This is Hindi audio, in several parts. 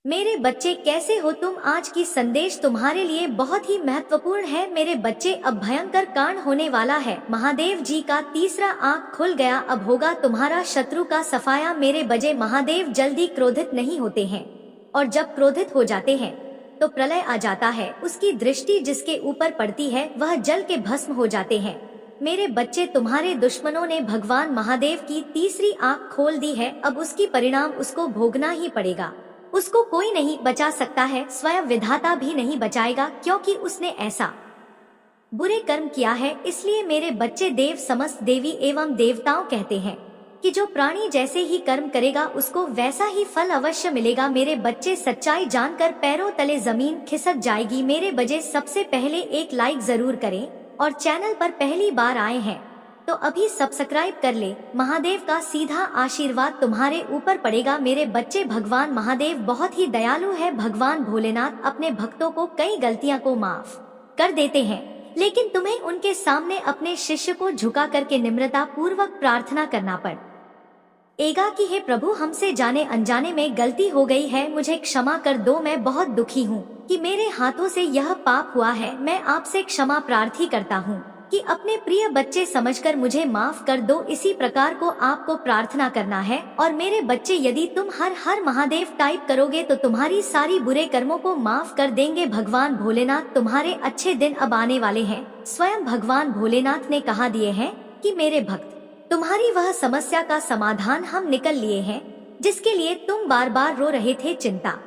मेरे बच्चे कैसे हो तुम। आज की संदेश तुम्हारे लिए बहुत ही महत्वपूर्ण है। मेरे बच्चे, अब भयंकर कांड होने वाला है। महादेव जी का तीसरा आंख खुल गया। अब होगा तुम्हारा शत्रु का सफाया। मेरे बजे, महादेव जल्दी क्रोधित नहीं होते हैं, और जब क्रोधित हो जाते हैं तो प्रलय आ जाता है। उसकी दृष्टि जिसके ऊपर पड़ती है वह जल के भस्म हो जाते हैं। मेरे बच्चे, तुम्हारे दुश्मनों ने भगवान महादेव की तीसरी आंख खोल दी है। अब उसकी परिणाम उसको भोगना ही पड़ेगा। उसको कोई नहीं बचा सकता है, स्वयं विधाता भी नहीं बचाएगा, क्योंकि उसने ऐसा बुरे कर्म किया है। इसलिए मेरे बच्चे, देव समस्त देवी एवं देवताओं कहते हैं कि जो प्राणी जैसे ही कर्म करेगा उसको वैसा ही फल अवश्य मिलेगा। मेरे बच्चे, सच्चाई जानकर पैरों तले जमीन खिसक जाएगी। मेरे बजे, सबसे पहले एक लाइक जरूर करें, और चैनल पर पहली बार आए हैं तो अभी सब्सक्राइब कर ले। महादेव का सीधा आशीर्वाद तुम्हारे ऊपर पड़ेगा। मेरे बच्चे, भगवान महादेव बहुत ही दयालु है। भगवान भोलेनाथ अपने भक्तों को कई गलतियां को माफ कर देते हैं, लेकिन तुम्हें उनके सामने अपने शिष्य को झुका करके निम्रता पूर्वक प्रार्थना करना पड़ेगा कि हे प्रभु, हमसे जाने अनजाने में गलती हो गई है, मुझे क्षमा कर दो। मैं बहुत दुखी हूँ कि मेरे हाथों से यह पाप हुआ है। मैं आपसे क्षमा प्रार्थी करता हूँ कि अपने प्रिय बच्चे समझकर मुझे माफ कर दो। इसी प्रकार को आपको प्रार्थना करना है। और मेरे बच्चे, यदि तुम हर हर महादेव टाइप करोगे तो तुम्हारी सारी बुरे कर्मों को माफ कर देंगे। भगवान भोलेनाथ, तुम्हारे अच्छे दिन अब आने वाले हैं। स्वयं भगवान भोलेनाथ ने कहा दिए हैं कि मेरे भक्त, तुम्हारी वह समस्या का समाधान हम निकल लिए हैं जिसके लिए तुम बार बार रो रहे थे, चिंता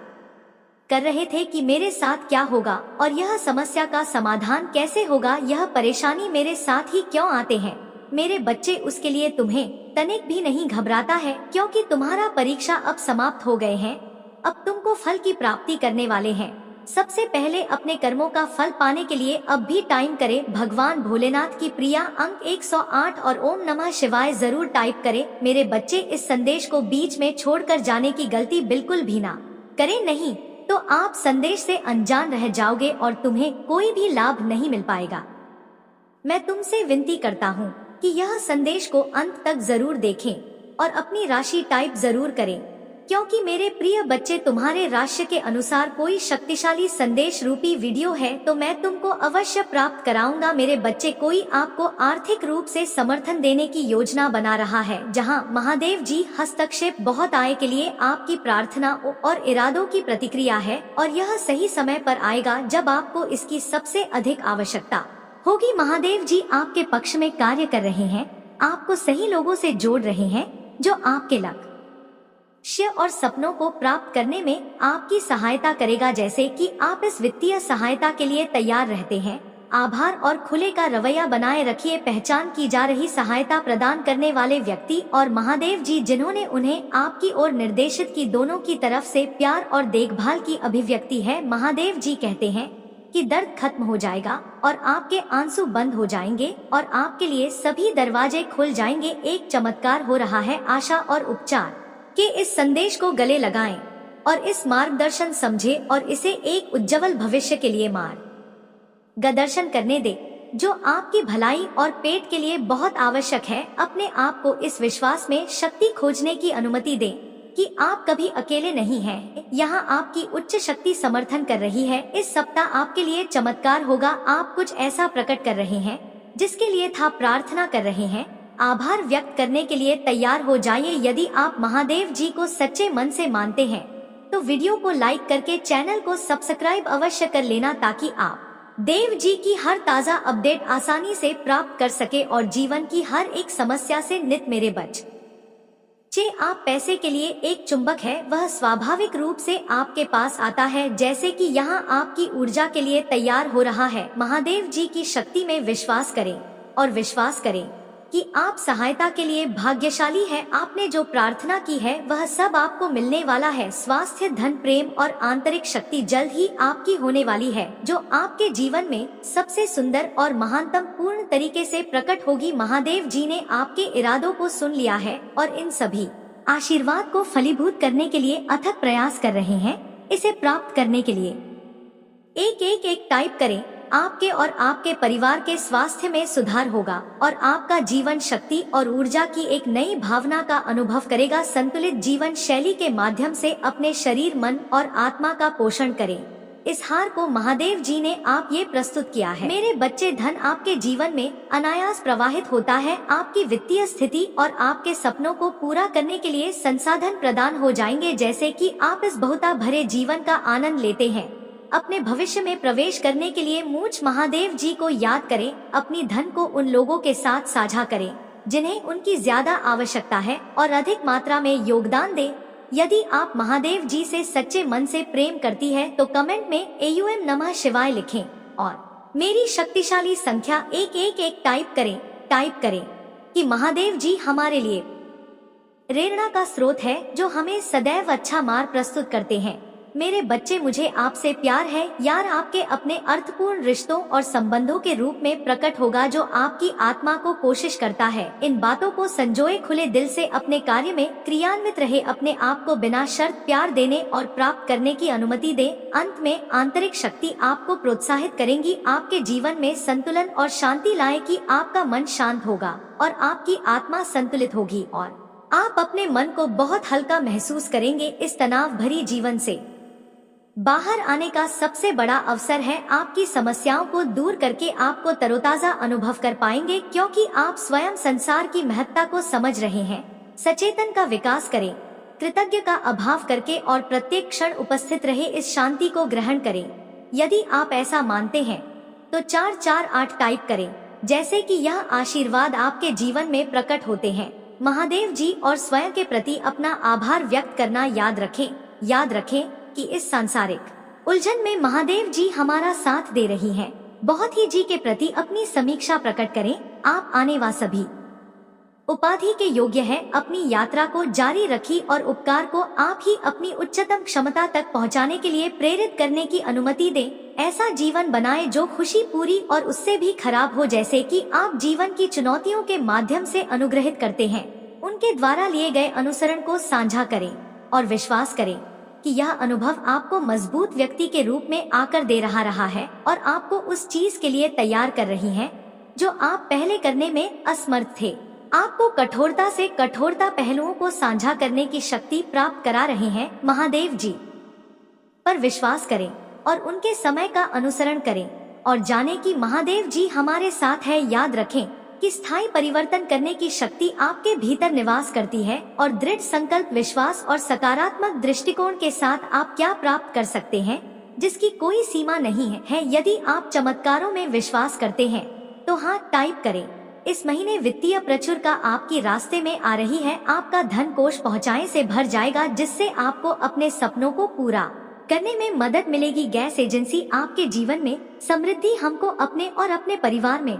कर रहे थे कि मेरे साथ क्या होगा और यह समस्या का समाधान कैसे होगा, यह परेशानी मेरे साथ ही क्यों आते हैं। मेरे बच्चे, उसके लिए तुम्हें तनिक भी नहीं घबराता है, क्योंकि तुम्हारा परीक्षा अब समाप्त हो गए हैं। अब तुमको फल की प्राप्ति करने वाले हैं। सबसे पहले अपने कर्मों का फल पाने के लिए अब भी टाइम करें। भगवान भोलेनाथ की प्रिया अंक 108 और ओम नमः शिवाय जरूर टाइप करें। मेरे बच्चे, इस संदेश को बीच में छोड़कर जाने की गलती बिल्कुल भी ना करें, नहीं तो आप संदेश से अनजान रह जाओगे और तुम्हें कोई भी लाभ नहीं मिल पाएगा। मैं तुमसे विनती करता हूँ कि यह संदेश को अंत तक जरूर देखें और अपनी राशि टाइप जरूर करें, क्योंकि मेरे प्रिय बच्चे, तुम्हारे राशि के अनुसार कोई शक्तिशाली संदेश रूपी वीडियो है तो मैं तुमको अवश्य प्राप्त कराऊंगा। मेरे बच्चे, कोई आपको आर्थिक रूप से समर्थन देने की योजना बना रहा है, जहां महादेव जी हस्तक्षेप बहुत आय के लिए आपकी प्रार्थना और इरादों की प्रतिक्रिया है, और यह सही समय पर आएगा जब आपको इसकी सबसे अधिक आवश्यकता होगी। महादेव जी आपके पक्ष में कार्य कर रहे हैं, आपको सही लोगों से जोड़ रहे हैं जो आपके लक्ष्य और सपनों को प्राप्त करने में आपकी सहायता करेगा। जैसे कि आप इस वित्तीय सहायता के लिए तैयार रहते हैं, आभार और खुले का रवैया बनाए रखिए। पहचान की जा रही सहायता प्रदान करने वाले व्यक्ति और महादेव जी जिन्होंने उन्हें आपकी ओर निर्देशित की, दोनों की तरफ से प्यार और देखभाल की अभिव्यक्ति है। महादेव जी कहते हैं कि दर्द खत्म हो जाएगा और आपके आंसू बंद हो जाएंगे और आपके लिए सभी दरवाजे खुल जाएंगे। एक चमत्कार हो रहा है। आशा और उपचार के इस संदेश को गले लगाएं और इस मार्गदर्शन समझे और इसे एक उज्जवल भविष्य के लिए मार्गदर्शन करने दे, जो आपकी भलाई और पेट के लिए बहुत आवश्यक है। अपने आप को इस विश्वास में शक्ति खोजने की अनुमति दें कि आप कभी अकेले नहीं हैं। यहाँ आपकी उच्च शक्ति समर्थन कर रही है। इस सप्ताह आपके लिए चमत्कार होगा। आप कुछ ऐसा प्रकट कर रहे हैं जिसके लिए था प्रार्थना कर रहे हैं। आभार व्यक्त करने के लिए तैयार हो जाइए। यदि आप महादेव जी को सच्चे मन से मानते हैं तो वीडियो को लाइक करके चैनल को सब्सक्राइब अवश्य कर लेना, ताकि आप देव जी की हर ताज़ा अपडेट आसानी से प्राप्त कर सके और जीवन की हर एक समस्या से नित। मेरे बच्चे, आप पैसे के लिए एक चुंबक है, वह स्वाभाविक रूप से आपके पास आता है। जैसे कि यहाँ आपकी ऊर्जा के लिए तैयार हो रहा है। महादेव जी की शक्ति में विश्वास करें और विश्वास करें कि आप सहायता के लिए भाग्यशाली हैं। आपने जो प्रार्थना की है वह सब आपको मिलने वाला है। स्वास्थ्य, धन, प्रेम और आंतरिक शक्ति जल्द ही आपकी होने वाली है, जो आपके जीवन में सबसे सुंदर और महानतम पूर्ण तरीके से प्रकट होगी। महादेव जी ने आपके इरादों को सुन लिया है और इन सभी आशीर्वाद को फलीभूत करने के लिए अथक प्रयास कर रहे हैं। इसे प्राप्त करने के लिए एक टाइप करें आपके और आपके परिवार के स्वास्थ्य में सुधार होगा और आपका जीवन शक्ति और ऊर्जा की एक नई भावना का अनुभव करेगा। संतुलित जीवन शैली के माध्यम से अपने शरीर, मन और आत्मा का पोषण करें। इस हार को महादेव जी ने आप ये प्रस्तुत किया है। मेरे बच्चे, धन आपके जीवन में अनायास प्रवाहित होता है। आपकी वित्तीय स्थिति और आपके सपनों को पूरा करने के लिए संसाधन प्रदान हो जाएंगे, जैसे कि आप इस बहुता भरे जीवन का आनंद लेते हैं। अपने भविष्य में प्रवेश करने के लिए मूछ महादेव जी को याद करें। अपनी धन को उन लोगों के साथ साझा करें जिन्हें उनकी ज्यादा आवश्यकता है और अधिक मात्रा में योगदान दें। यदि आप महादेव जी से सच्चे मन से प्रेम करती है तो कमेंट में AUM नमः शिवाय लिखें और मेरी शक्तिशाली संख्या 111 टाइप करें कि महादेव जी हमारे लिए प्रेरणा का स्रोत है जो हमें सदैव अच्छा मार्ग प्रस्तुत करते हैं। मेरे बच्चे, मुझे आपसे प्यार है। यार आपके अपने अर्थपूर्ण रिश्तों और संबंधों के रूप में प्रकट होगा जो आपकी आत्मा को कोशिश करता है। इन बातों को संजोए खुले दिल से अपने कार्य में क्रियान्वित रहे। अपने आप को बिना शर्त प्यार देने और प्राप्त करने की अनुमति दें। अंत में आंतरिक शक्ति आपको प्रोत्साहित करेंगी, आपके जीवन में संतुलन और शांति लाए कि आपका मन शांत होगा और आपकी आत्मा संतुलित होगी और आप अपने मन को बहुत हल्का महसूस करेंगे। इस तनाव भरी जीवन से बाहर आने का सबसे बड़ा अवसर है। आपकी समस्याओं को दूर करके आपको तरोताजा अनुभव कर पाएंगे, क्योंकि आप स्वयं संसार की महत्ता को समझ रहे हैं। सचेतन का विकास करें, कृतज्ञ का अभाव करके और प्रत्येक क्षण उपस्थित रहे। इस शांति को ग्रहण करें। यदि आप ऐसा मानते हैं तो 448 टाइप करें, जैसे कि यह आशीर्वाद आपके जीवन में प्रकट होते हैं। महादेव जी और स्वयं के प्रति अपना आभार व्यक्त करना याद रखें कि इस सांसारिक उलझन में महादेव जी हमारा साथ दे रही हैं। बहुत ही जी के प्रति अपनी समीक्षा प्रकट करें। आप आने वा सभी उपाधि के योग्य हैं। अपनी यात्रा को जारी रखी और उपकार को आप ही अपनी उच्चतम क्षमता तक पहुंचाने के लिए प्रेरित करने की अनुमति दें। ऐसा जीवन बनाएं जो खुशी पूरी और उससे भी खराब हो, जैसे कि आप जीवन की चुनौतियों के माध्यम से अनुग्रहित करते हैं। उनके द्वारा लिए गए अनुसरण को साझा करें और विश्वास करें कि यह अनुभव आपको मजबूत व्यक्ति के रूप में आकर दे रहा है और आपको उस चीज के लिए तैयार कर रही है जो आप पहले करने में असमर्थ थे। आपको कठोरता से कठोरता पहलुओं को साझा करने की शक्ति प्राप्त करा रहे हैं। महादेव जी पर विश्वास करें और उनके समय का अनुसरण करें और जाने कि महादेव जी हमारे साथ है। याद रखें कि स्थायी परिवर्तन करने की शक्ति आपके भीतर निवास करती है और दृढ़ संकल्प, विश्वास और सकारात्मक दृष्टिकोण के साथ आप क्या प्राप्त कर सकते हैं जिसकी कोई सीमा नहीं है। यदि आप चमत्कारों में विश्वास करते हैं तो हाँ टाइप करें। इस महीने वित्तीय प्रचुरता आपकी रास्ते में आ रही है। आपका धन कोष पहुँचाए से भर जाएगा, जिससे आपको अपने सपनों को पूरा करने में मदद मिलेगी। गैस एजेंसी आपके जीवन में समृद्धि हमको अपने और अपने परिवार में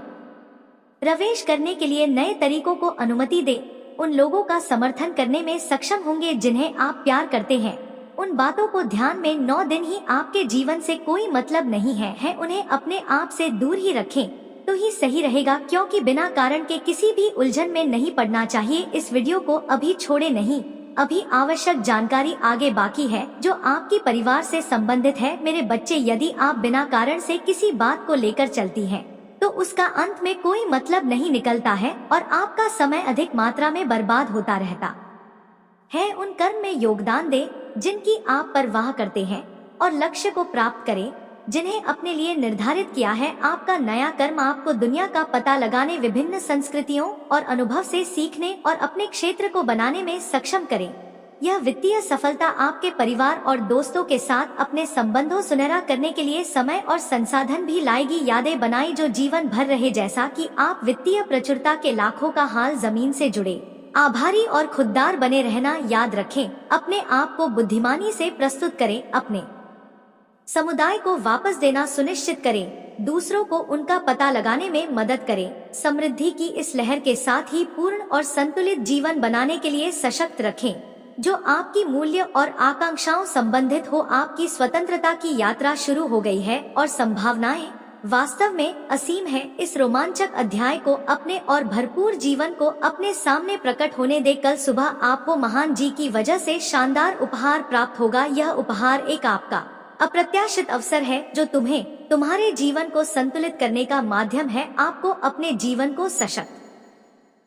प्रवेश करने के लिए नए तरीकों को अनुमति दे। उन लोगों का समर्थन करने में सक्षम होंगे जिन्हें आप प्यार करते हैं। उन बातों को ध्यान में 9 दिन ही आपके जीवन से कोई मतलब नहीं है। उन्हें अपने आप से दूर ही रखें तो ही सही रहेगा, क्योंकि बिना कारण के किसी भी उलझन में नहीं पड़ना चाहिए। इस वीडियो को अभी छोड़े नहीं, अभी आवश्यक जानकारी आगे बाकी है जो आपकी परिवार से संबंधित है। मेरे बच्चे, यदि आप बिना कारण से किसी बात को लेकर चलती हैं तो उसका अंत में कोई मतलब नहीं निकलता है और आपका समय अधिक मात्रा में बर्बाद होता रहता है। उन कर्म में योगदान दें जिनकी आप परवाह करते हैं और लक्ष्य को प्राप्त करें जिन्हें अपने लिए निर्धारित किया है। आपका नया कर्म आपको दुनिया का पता लगाने, विभिन्न संस्कृतियों और अनुभव से सीखने और अपने क्षेत्र को बनाने में सक्षम करें। यह वित्तीय सफलता आपके परिवार और दोस्तों के साथ अपने संबंधों सुनहरा करने के लिए समय और संसाधन भी लाएगी। यादें बनाई जो जीवन भर रहे, जैसा कि आप वित्तीय प्रचुरता के लाखों का हाल जमीन से जुड़े, आभारी और खुददार बने रहना याद रखें। अपने आप को बुद्धिमानी से प्रस्तुत करें, अपने समुदाय को वापस देना सुनिश्चित करें, दूसरों को उनका पता लगाने में मदद करें। समृद्धि की इस लहर के साथ ही पूर्ण और संतुलित जीवन बनाने के लिए सशक्त रखें जो आपकी मूल्य और आकांक्षाओं संबंधित हो। आपकी स्वतंत्रता की यात्रा शुरू हो गई है और संभावनाएं वास्तव में असीम है। इस रोमांचक अध्याय को अपने और भरपूर जीवन को अपने सामने प्रकट होने दे। कल सुबह आपको महान जी की वजह से शानदार उपहार प्राप्त होगा। यह उपहार एक आपका अप्रत्याशित अवसर है जो तुम्हें तुम्हारे जीवन को संतुलित करने का माध्यम है। आपको अपने जीवन को सशक्त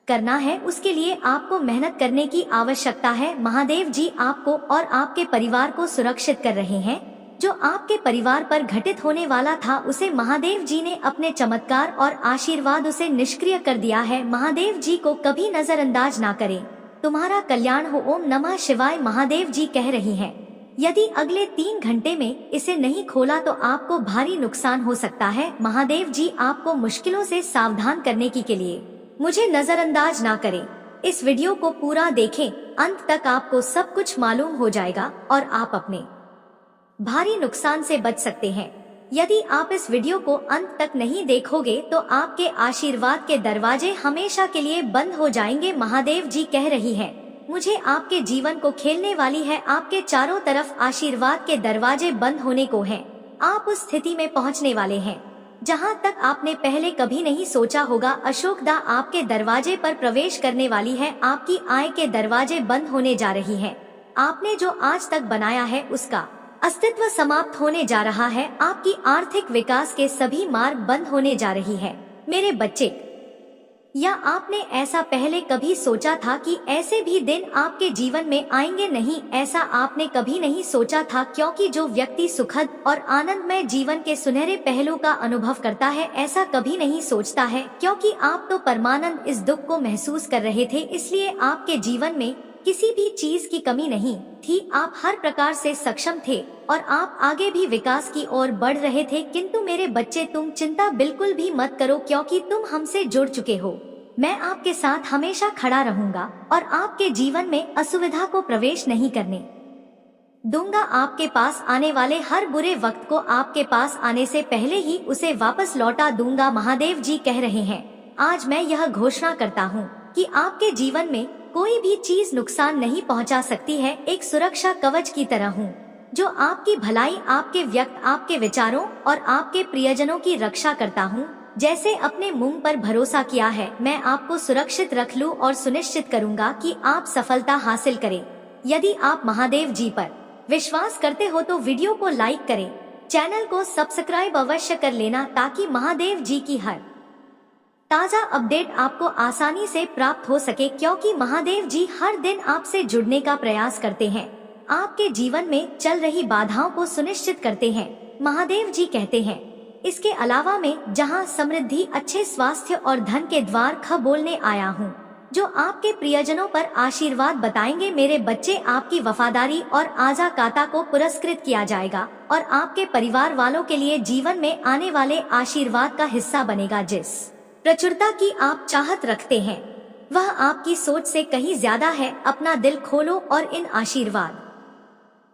करना है, उसके लिए आपको मेहनत करने की आवश्यकता है। महादेव जी आपको और आपके परिवार को सुरक्षित कर रहे हैं। जो आपके परिवार पर घटित होने वाला था उसे महादेव जी ने अपने चमत्कार और आशीर्वाद उसे निष्क्रिय कर दिया है। महादेव जी को कभी नजरअंदाज ना करें, तुम्हारा कल्याण हो। ओम नमः शिवाय। महादेव जी कह रही हैं, यदि अगले 3 घंटे में इसे नहीं खोला तो आपको भारी नुकसान हो सकता है। महादेव जी आपको मुश्किलों से सावधान करने के लिए मुझे नजरअंदाज ना करें। इस वीडियो को पूरा देखें, अंत तक आपको सब कुछ मालूम हो जाएगा और आप अपने भारी नुकसान से बच सकते हैं। यदि आप इस वीडियो को अंत तक नहीं देखोगे तो आपके आशीर्वाद के दरवाजे हमेशा के लिए बंद हो जाएंगे। महादेव जी कह रही है, मुझे आपके जीवन को खेलने वाली है। आपके चारों तरफ आशीर्वाद के दरवाजे बंद होने को हैं। आप उस स्थिति में पहुंचने वाले हैं जहां तक आपने पहले कभी नहीं सोचा होगा। अशोकदा आपके दरवाजे पर प्रवेश करने वाली है। आपकी आय के दरवाजे बंद होने जा रही हैं। आपने जो आज तक बनाया है उसका अस्तित्व समाप्त होने जा रहा है। आपकी आर्थिक विकास के सभी मार्ग बंद होने जा रही है। मेरे बच्चे, या आपने ऐसा पहले कभी सोचा था कि ऐसे भी दिन आपके जीवन में आएंगे? नहीं, ऐसा आपने कभी नहीं सोचा था, क्योंकि जो व्यक्ति सुखद और आनंदमय जीवन के सुनहरे पहलू का अनुभव करता है ऐसा कभी नहीं सोचता है, क्योंकि आप तो परमानंद इस दुख को महसूस कर रहे थे। इसलिए आपके जीवन में किसी भी चीज की कमी नहीं थी। आप हर प्रकार से सक्षम थे और आप आगे भी विकास की ओर बढ़ रहे थे। किंतु मेरे बच्चे, तुम चिंता बिल्कुल भी मत करो, क्योंकि तुम हमसे जुड़ चुके हो। मैं आपके साथ हमेशा खड़ा रहूंगा और आपके जीवन में असुविधा को प्रवेश नहीं करने दूंगा। आपके पास आने वाले हर बुरे वक्त को आपके पास आने से पहले ही उसे वापस लौटा दूंगा। महादेव जी कह रहे हैं, आज मैं यह घोषणा करता हूँ कि आपके जीवन में कोई भी चीज नुकसान नहीं पहुंचा सकती है। एक सुरक्षा कवच की तरह हूँ जो आपकी भलाई, आपके व्यक्त, आपके विचारों और आपके प्रियजनों की रक्षा करता हूँ। जैसे अपने मुंह पर भरोसा किया है, मैं आपको सुरक्षित रख लूं और सुनिश्चित करूंगा कि आप सफलता हासिल करें। यदि आप महादेव जी पर विश्वास करते हो तो वीडियो को लाइक करें, चैनल को सब्सक्राइब अवश्य कर लेना, ताकि महादेव जी की हर ताजा अपडेट आपको आसानी से प्राप्त हो सके, क्योंकि महादेव जी हर दिन आपसे जुड़ने का प्रयास करते हैं। आपके जीवन में चल रही बाधाओं को सुनिश्चित करते हैं। महादेव जी कहते हैं, इसके अलावा मैं जहां समृद्धि, अच्छे स्वास्थ्य और धन के द्वार बोलने आया हूं, जो आपके प्रियजनों पर आशीर्वाद बताएंगे। मेरे बच्चे, आपकी वफादारी और आजाकाता को पुरस्कृत किया जाएगा और आपके परिवार वालों के लिए जीवन में आने वाले आशीर्वाद का हिस्सा बनेगा। जिस प्रचुरता की आप चाहत रखते हैं वह आपकी सोच से कहीं ज्यादा है। अपना दिल खोलो और इन आशीर्वाद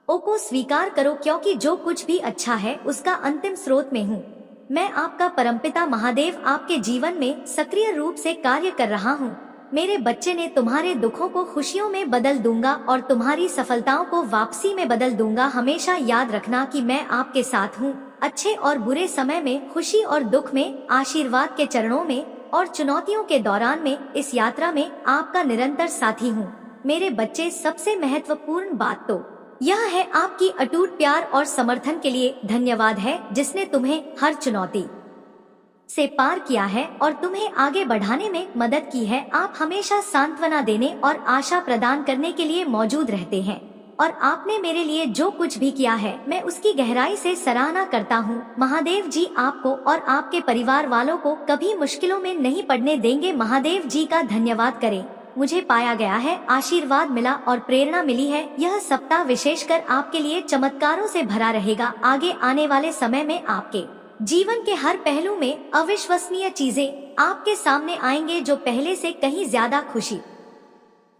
को स्वीकार करो, क्योंकि जो कुछ भी अच्छा है उसका अंतिम स्रोत में हूँ। मैं आपका परमपिता महादेव आपके जीवन में सक्रिय रूप से कार्य कर रहा हूँ। मेरे बच्चे ने तुम्हारे दुखों को खुशियों में बदल दूंगा और तुम्हारी सफलताओं को वापसी में बदल दूंगा। हमेशा याद रखना कि मैं आपके साथ हूँ, अच्छे और बुरे समय में, खुशी और दुख में, आशीर्वाद के चरणों में और चुनौतियों के दौरान में। इस यात्रा में आपका निरंतर साथी हूँ। मेरे बच्चे, सबसे महत्वपूर्ण बात तो यह है, आपकी अटूट प्यार और समर्थन के लिए धन्यवाद है, जिसने तुम्हें हर चुनौती से पार किया है और तुम्हें आगे बढ़ाने में मदद की है। आप हमेशा सांत्वना देने और आशा प्रदान करने के लिए मौजूद रहते हैं और आपने मेरे लिए जो कुछ भी किया है मैं उसकी गहराई से सराहना करता हूँ। महादेव जी आपको और आपके परिवार वालों को कभी मुश्किलों में नहीं पड़ने देंगे। महादेव जी का धन्यवाद करें। मुझे पाया गया है, आशीर्वाद मिला और प्रेरणा मिली है। यह सप्ताह विशेषकर आपके लिए चमत्कारों से भरा रहेगा। आगे आने वाले समय में आपके जीवन के हर पहलू में अविश्वसनीय चीजें आपके सामने आएंगे, जो पहले से कहीं ज्यादा खुशी,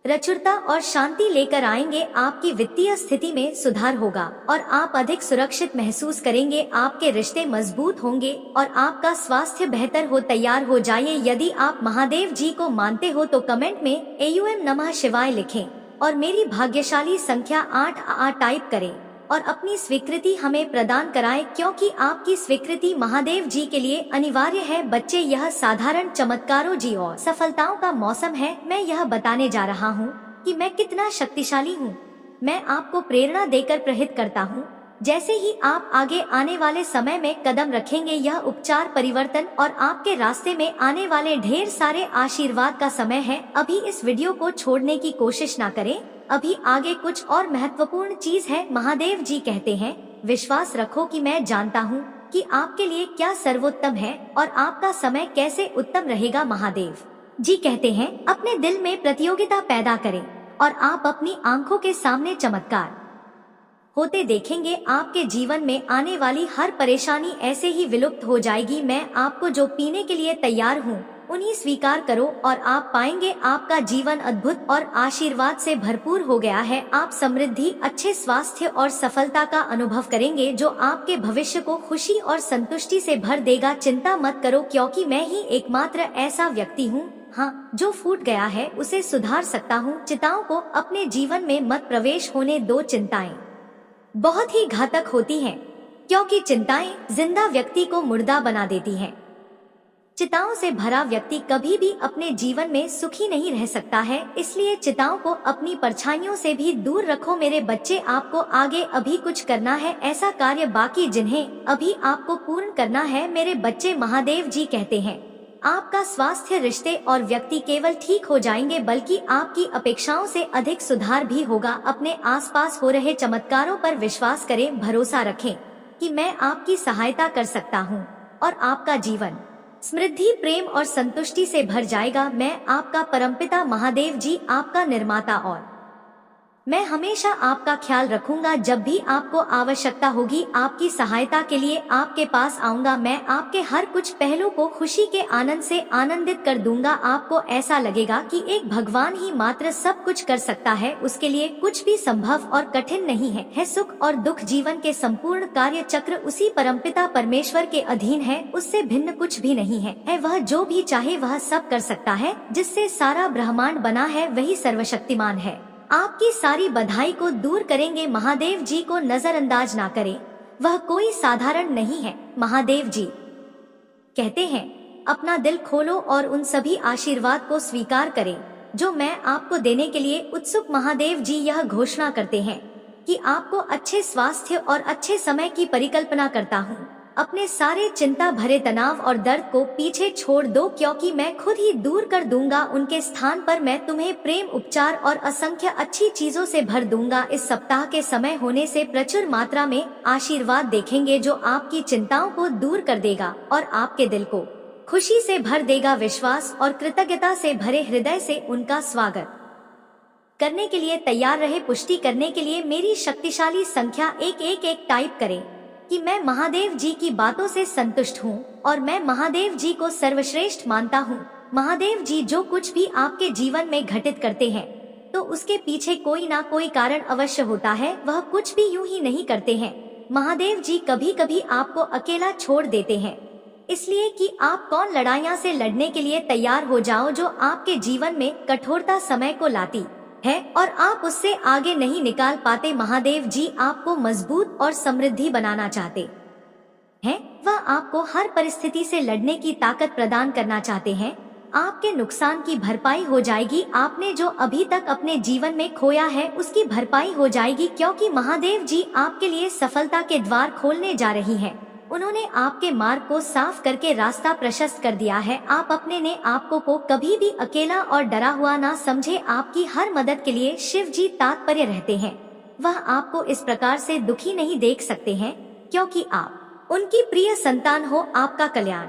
प्रचुरता और शांति लेकर आएंगे। आपकी वित्तीय स्थिति में सुधार होगा और आप अधिक सुरक्षित महसूस करेंगे। आपके रिश्ते मजबूत होंगे और आपका स्वास्थ्य बेहतर हो। तैयार हो जाइए। यदि आप महादेव जी को मानते हो तो कमेंट में एयूएम नमः शिवाय लिखें और मेरी भाग्यशाली संख्या 8 टाइप करें और अपनी स्वीकृति हमें प्रदान कराएं, क्योंकि आपकी स्वीकृति महादेव जी के लिए अनिवार्य है। बच्चे, यह साधारण चमत्कारों जी और सफलताओं का मौसम है। मैं यह बताने जा रहा हूँ कि मैं कितना शक्तिशाली हूँ। मैं आपको प्रेरणा देकर प्रेरित करता हूँ जैसे ही आप आगे आने वाले समय में कदम रखेंगे, यह उपचार परिवर्तन और आपके रास्ते में आने वाले ढेर सारे आशीर्वाद का समय है। अभी इस वीडियो को छोड़ने की कोशिश ना करें, अभी आगे कुछ और महत्वपूर्ण चीज है। महादेव जी कहते हैं, विश्वास रखो कि मैं जानता हूँ कि आपके लिए क्या सर्वोत्तम है और आपका समय कैसे उत्तम रहेगा। महादेव जी कहते हैं, अपने दिल में प्रतियोगिता पैदा करें और आप अपनी आंखों के सामने चमत्कार होते देखेंगे। आपके जीवन में आने वाली हर परेशानी ऐसे ही विलुप्त हो जाएगी। मैं आपको जो पीने के लिए तैयार हूँ उन्हीं स्वीकार करो और आप पाएंगे आपका जीवन अद्भुत और आशीर्वाद से भरपूर हो गया है। आप समृद्धि, अच्छे स्वास्थ्य और सफलता का अनुभव करेंगे जो आपके भविष्य को खुशी और संतुष्टि से भर देगा। चिंता मत करो, क्योंकि मैं ही एकमात्र ऐसा व्यक्ति हूँ, हाँ, जो फूट गया है उसे सुधार सकता हूँ। चिंताओं को अपने जीवन में मत प्रवेश होने दो। चिंताएं बहुत ही घातक होती हैं, क्योंकि चिंताएं जिंदा व्यक्ति को मुर्दा बना देती हैं। चिंताओं से भरा व्यक्ति कभी भी अपने जीवन में सुखी नहीं रह सकता है, इसलिए चिंताओं को अपनी परछाइयों से भी दूर रखो। मेरे बच्चे, आपको आगे अभी कुछ करना है, ऐसा कार्य बाकी जिन्हें अभी आपको पूर्ण करना है। मेरे बच्चे, महादेव जी कहते हैं, आपका स्वास्थ्य, रिश्ते और व्यक्ति केवल ठीक हो जाएंगे, बल्कि आपकी अपेक्षाओं से अधिक सुधार भी होगा। अपने आसपास हो रहे चमत्कारों पर विश्वास करें, भरोसा रखें कि मैं आपकी सहायता कर सकता हूं और आपका जीवन समृद्धि, प्रेम और संतुष्टि से भर जाएगा। मैं आपका परमपिता महादेव जी, आपका निर्माता, और मैं हमेशा आपका ख्याल रखूंगा। जब भी आपको आवश्यकता होगी, आपकी सहायता के लिए आपके पास आऊंगा। मैं आपके हर कुछ पहलू को खुशी के आनंद से आनंदित कर दूंगा। आपको ऐसा लगेगा कि एक भगवान ही मात्र सब कुछ कर सकता है, उसके लिए कुछ भी संभव और कठिन नहीं है। सुख और दुख, जीवन के संपूर्ण कार्य चक्र उसी परमपिता परमेश्वर के अधीन है, उससे भिन्न कुछ भी नहीं है। वह जो भी चाहे वह सब कर सकता है। जिससे सारा ब्रह्मांड बना है वही सर्वशक्तिमान है। आपकी सारी बधाई को दूर करेंगे। महादेव जी को नजरअंदाज ना करें, वह कोई साधारण नहीं है। महादेव जी कहते हैं, अपना दिल खोलो और उन सभी आशीर्वाद को स्वीकार करें जो मैं आपको देने के लिए उत्सुक। महादेव जी यह घोषणा करते हैं कि आपको अच्छे स्वास्थ्य और अच्छे समय की परिकल्पना करता हूँ। अपने सारे चिंता भरे तनाव और दर्द को पीछे छोड़ दो, क्योंकि मैं खुद ही दूर कर दूंगा। उनके स्थान पर मैं तुम्हें प्रेम, उपचार और असंख्य अच्छी चीजों से भर दूंगा। इस सप्ताह के समय होने से प्रचुर मात्रा में आशीर्वाद देखेंगे जो आपकी चिंताओं को दूर कर देगा और आपके दिल को खुशी से भर देगा। विश्वास और कृतज्ञता से भरे हृदय से उनका स्वागत करने के लिए तैयार रहे। पुष्टि करने के लिए मेरी शक्तिशाली संख्या 111 टाइप करें कि मैं महादेव जी की बातों से संतुष्ट हूँ और मैं महादेव जी को सर्वश्रेष्ठ मानता हूँ। महादेव जी जो कुछ भी आपके जीवन में घटित करते हैं तो उसके पीछे कोई ना कोई कारण अवश्य होता है, वह कुछ भी यूं ही नहीं करते हैं। महादेव जी कभी कभी आपको अकेला छोड़ देते हैं, इसलिए कि आप कौन लड़ाइयाँ से लड़ने के लिए तैयार हो जाओ जो आपके जीवन में कठोरता समय को लाती है और आप उससे आगे नहीं निकाल पाते। महादेव जी आपको मजबूत और समृद्धि बनाना चाहते हैं, वह आपको हर परिस्थिति से लड़ने की ताकत प्रदान करना चाहते हैं। आपके नुकसान की भरपाई हो जाएगी। आपने जो अभी तक अपने जीवन में खोया है उसकी भरपाई हो जाएगी, क्योंकि महादेव जी आपके लिए सफलता के द्वार खोलने जा रही हैं। उन्होंने आपके मार्ग को साफ करके रास्ता प्रशस्त कर दिया है। आप अपने ने आपको को कभी भी अकेला और डरा हुआ ना समझे। आपकी हर मदद के लिए शिव जी तात्पर्य रहते हैं। वह आपको इस प्रकार से दुखी नहीं देख सकते हैं, क्योंकि आप उनकी प्रिय संतान हो। आपका कल्याण